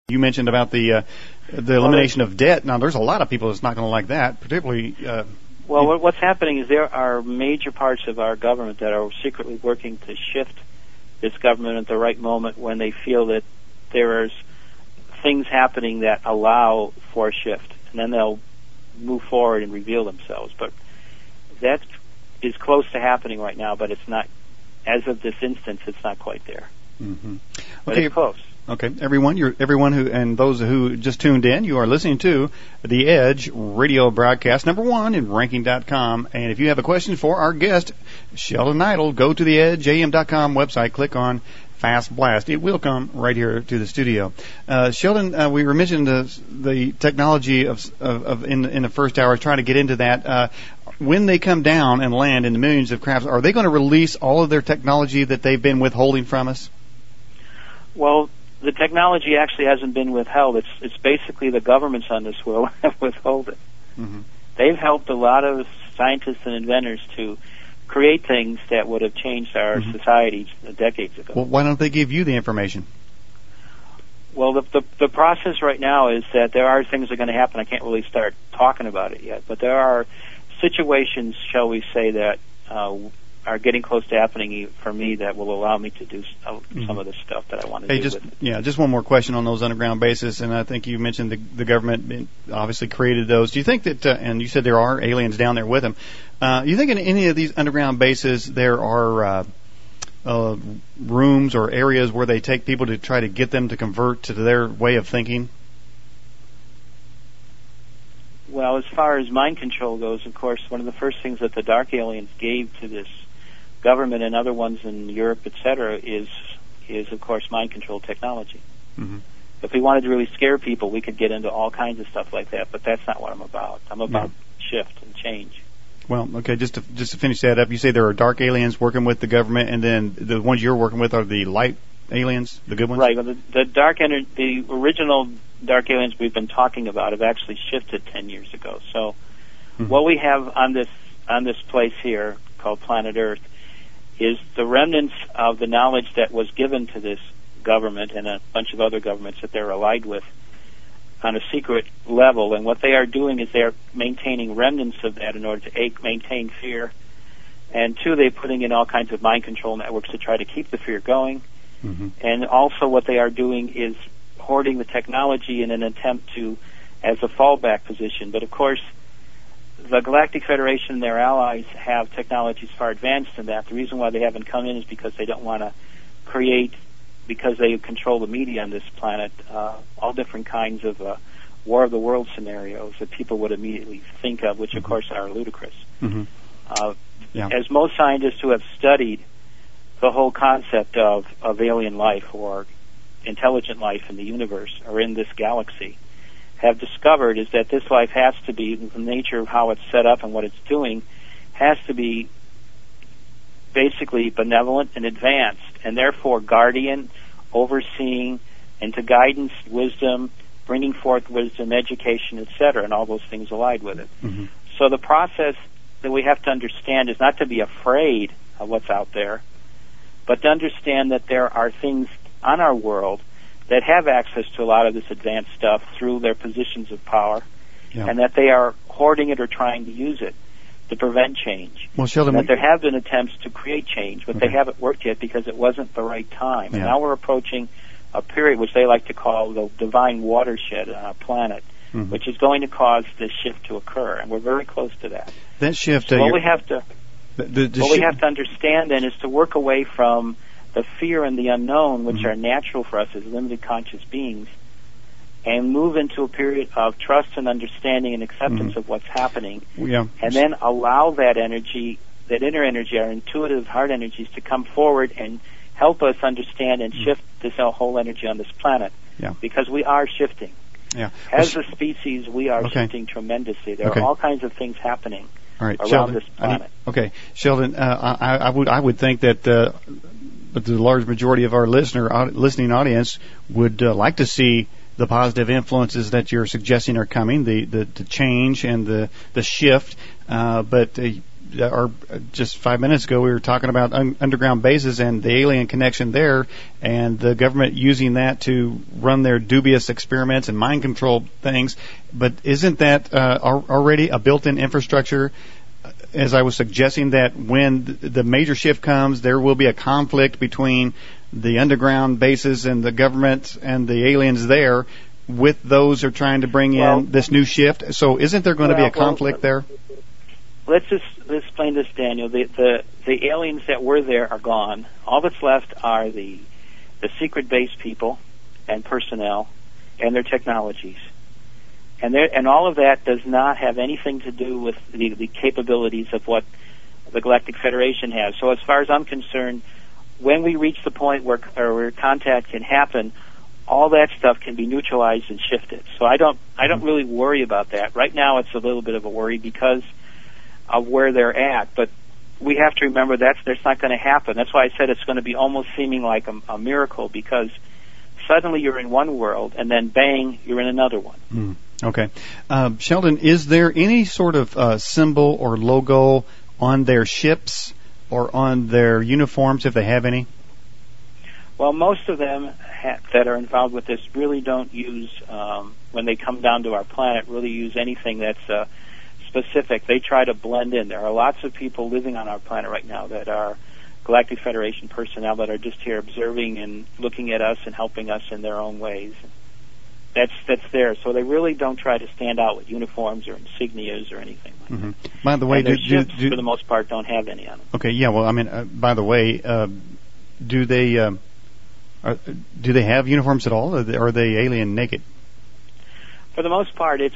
You mentioned about the elimination of debt. Now, there's a lot of people that's not going to like that, particularly. Well, what's happening is there are major parts of our government that are secretly working to shift this government at the right moment when they feel that there's things happening that allow for a shift, and then they'll move forward and reveal themselves. But that is close to happening right now, but it's not, as of this instance, it's not quite there. Mm-hmm. But it's close. Okay, everyone who and those who just tuned in, you are listening to the Edge radio broadcast, #1 in ranking.com. And if you have a question for our guest, Sheldan Nidle, go to the EdgeAM.com website, click on Fast Blast. It will come right here to the studio. Sheldan, we were mentioning the technology of in the first hour, trying to get into that. When they come down and land in the millions of crafts, are they going to release all of their technology that they've been withholding from us? Well, the technology actually hasn't been withheld. It's basically the governments on this world have withheld it. Mm-hmm. They've helped a lot of scientists and inventors to create things that would have changed our societies decades ago. Well, why don't they give you the information? Well, the process right now is that there are things that are going to happen. I can't really start talking about it yet, but there are situations, shall we say, that are getting close to happening for me that will allow me to do some of the stuff that I want to do with it. Yeah, just one more question on those underground bases, and I think you mentioned the government obviously created those. Do you think that, and you said there are aliens down there with them, you think in any of these underground bases there are rooms or areas where they take people to try to get them to convert to their way of thinking? Well, as far as mind control goes, of course, one of the first things that the dark aliens gave to this government and other ones in Europe, etc., is of course mind control technology. Mm-hmm. If we wanted to really scare people, we could get into all kinds of stuff like that, but that's not what I'm about. I'm about shift and change. Well, okay, just to finish that up, you say there are dark aliens working with the government, and then the ones you're working with are the light aliens, the good ones? Right. Well, the original dark aliens we've been talking about have actually shifted 10 years ago. So what we have on this place here called planet Earth is the remnants of the knowledge that was given to this government and a bunch of other governments that they're allied with on a secret level. And what they are doing is they're maintaining remnants of that in order to maintain fear. And two, they're putting in all kinds of mind control networks to try to keep the fear going. Mm-hmm. And also what they are doing is hoarding the technology in an attempt to, as a fallback position. But of course, the Galactic Federation and their allies have technologies far advanced than that. The reason why they haven't come in is because they don't want to create, because they control the media on this planet, all different kinds of War of the World scenarios that people would immediately think of, which of course are ludicrous. Mm-hmm. As most scientists who have studied the whole concept of alien life or intelligent life in the universe or in this galaxy have discovered is that this life has to be, the nature of how it's set up and what it's doing, has to be basically benevolent and advanced, and therefore guardian, overseeing, into guidance, wisdom, bringing forth wisdom, education, etc., and all those things allied with it. Mm-hmm. So the process that we have to understand is not to be afraid of what's out there, but to understand that there are things on our world that have access to a lot of this advanced stuff through their positions of power, and that they are hoarding it or trying to use it to prevent change. Well, Sheldan, that there have been attempts to create change, but they haven't worked yet because it wasn't the right time. And now we're approaching a period which they like to call the divine watershed on our planet, which is going to cause this shift to occur, and we're very close to that. That shift. So what we have to we have to understand then is to work away from the fear and the unknown, which are natural for us as limited conscious beings, and move into a period of trust and understanding and acceptance of what's happening, and then allow that energy, that inner energy, our intuitive heart energies, to come forward and help us understand and shift this whole energy on this planet, because we are shifting. As a species, we are shifting tremendously. There are all kinds of things happening around Sheldan, this planet. Sheldan, I would think that but the large majority of our listening audience would like to see the positive influences that you're suggesting are coming, the change and the shift. But or just 5 minutes ago, we were talking about underground bases and the alien connection there, and the government using that to run their dubious experiments and mind control things. But isn't that already a built-in infrastructure? As I was suggesting, that when the major shift comes, there will be a conflict between the underground bases and the government and the aliens there, with those who are trying to bring in this new shift. So isn't there going to be a conflict there? Let's just explain this, Daniel. The aliens that were there are gone. All that's left are the secret base people and personnel and their technologies. And all of that does not have anything to do with the capabilities of what the Galactic Federation has. So as far as I'm concerned, when we reach the point where contact can happen, all that stuff can be neutralized and shifted. So I don't really worry about that. Right now it's a little bit of a worry because of where they're at, but we have to remember that's not going to happen. That's why I said it's going to be almost seeming like a miracle, because suddenly you're in one world and then bang, you're in another one. Okay. Sheldan, is there any sort of symbol or logo on their ships or on their uniforms, if they have any? Well, most of them that are involved with this really don't use, when they come down to our planet, really use anything that's specific. They try to blend in. There are lots of people living on our planet right now that are Galactic Federation personnel that are just here observing and looking at us and helping us in their own ways. That's there. So they really don't try to stand out with uniforms or insignias or anything like that. By the way, ships, for the most part, don't have any on them. Okay, yeah. Well, I mean, by the way, do they have uniforms at all, or are they alien naked? For the most part, if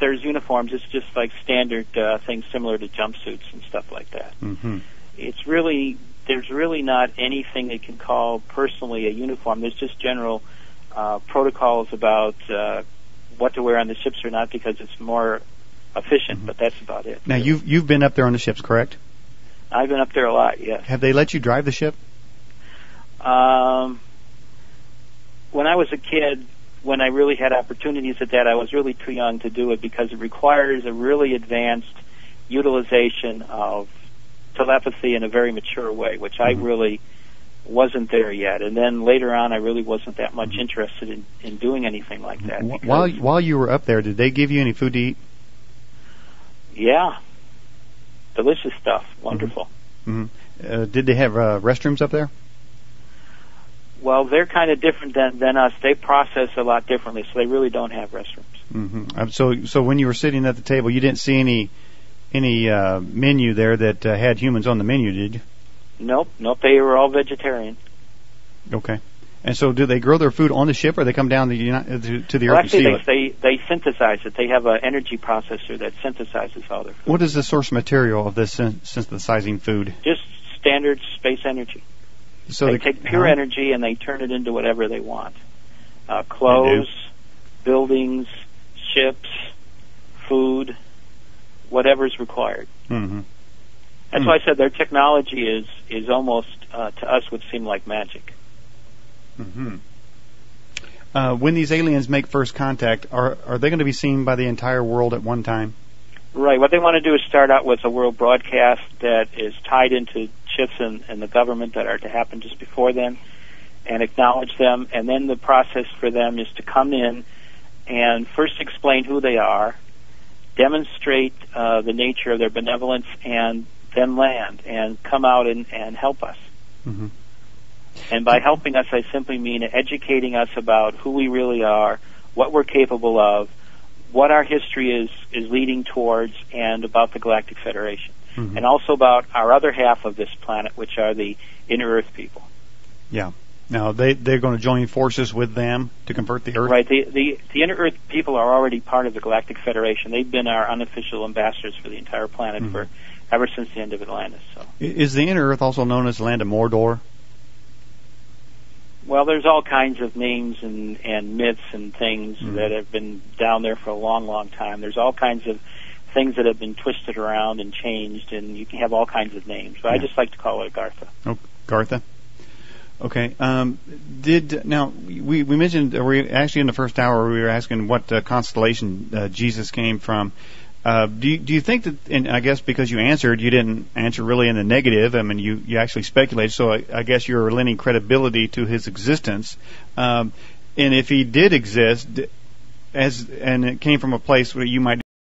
there's uniforms, it's just like standard things similar to jumpsuits and stuff like that. There's really not anything they can call personally a uniform. There's just general protocols about what to wear on the ships or not, because it's more efficient, but that's about it. Now, you've been up there on the ships, correct? I've been up there a lot, yes. Have they let you drive the ship? When I was a kid, when I really had opportunities at that, I was really too young to do it, because it requires a really advanced utilization of telepathy in a very mature way, which I really wasn't there yet. And then later on, I really wasn't that much interested in doing anything like that. While you were up there, did they give you any food to eat? Yeah. Delicious stuff. Wonderful. Did they have restrooms up there? Well, they're kind of different than us. They process a lot differently, so they really don't have restrooms. So when you were sitting at the table, you didn't see any menu there that had humans on the menu, did you? Nope. They were all vegetarian. Okay. And so, do they grow their food on the ship, or they come down to the Earth to steal it? They synthesize it. They have an energy processor that synthesizes all their food. What is the source material of this synthesizing food? Just standard space energy. So they take pure energy and they turn it into whatever they want. Clothes, buildings, ships, food, whatever's required. That's why I said their technology is almost, to us, would seem like magic. When these aliens make first contact, are they going to be seen by the entire world at one time? Right. What they want to do is start out with a world broadcast that is tied into shifts in the government that are to happen just before then, and acknowledge them. And then the process for them is to come in and first explain who they are, demonstrate the nature of their benevolence, and then land and come out and help us. And by helping us, I simply mean educating us about who we really are, what we're capable of, what our history is leading towards, and about the Galactic Federation. And also about our other half of this planet, which are the Inner Earth people. Yeah. Now, they're going to join forces with them to convert the Earth? Right. The Inner Earth people are already part of the Galactic Federation. They've been our unofficial ambassadors for the entire planet ever since the end of Atlantis. So. Is the Inner Earth also known as the land of Mordor? Well, there's all kinds of names and myths and things that have been down there for a long, long time. There's all kinds of things that have been twisted around and changed, and you can have all kinds of names. But I just like to call it Gartha. Oh, Gartha. Okay. We mentioned, actually in the first hour we were asking what constellation Jesus came from. Do you think that, and I guess because you answered, you didn't answer really in the negative. I mean, you actually speculated, so I guess you're lending credibility to his existence. And if he did exist, and it came from a place where you might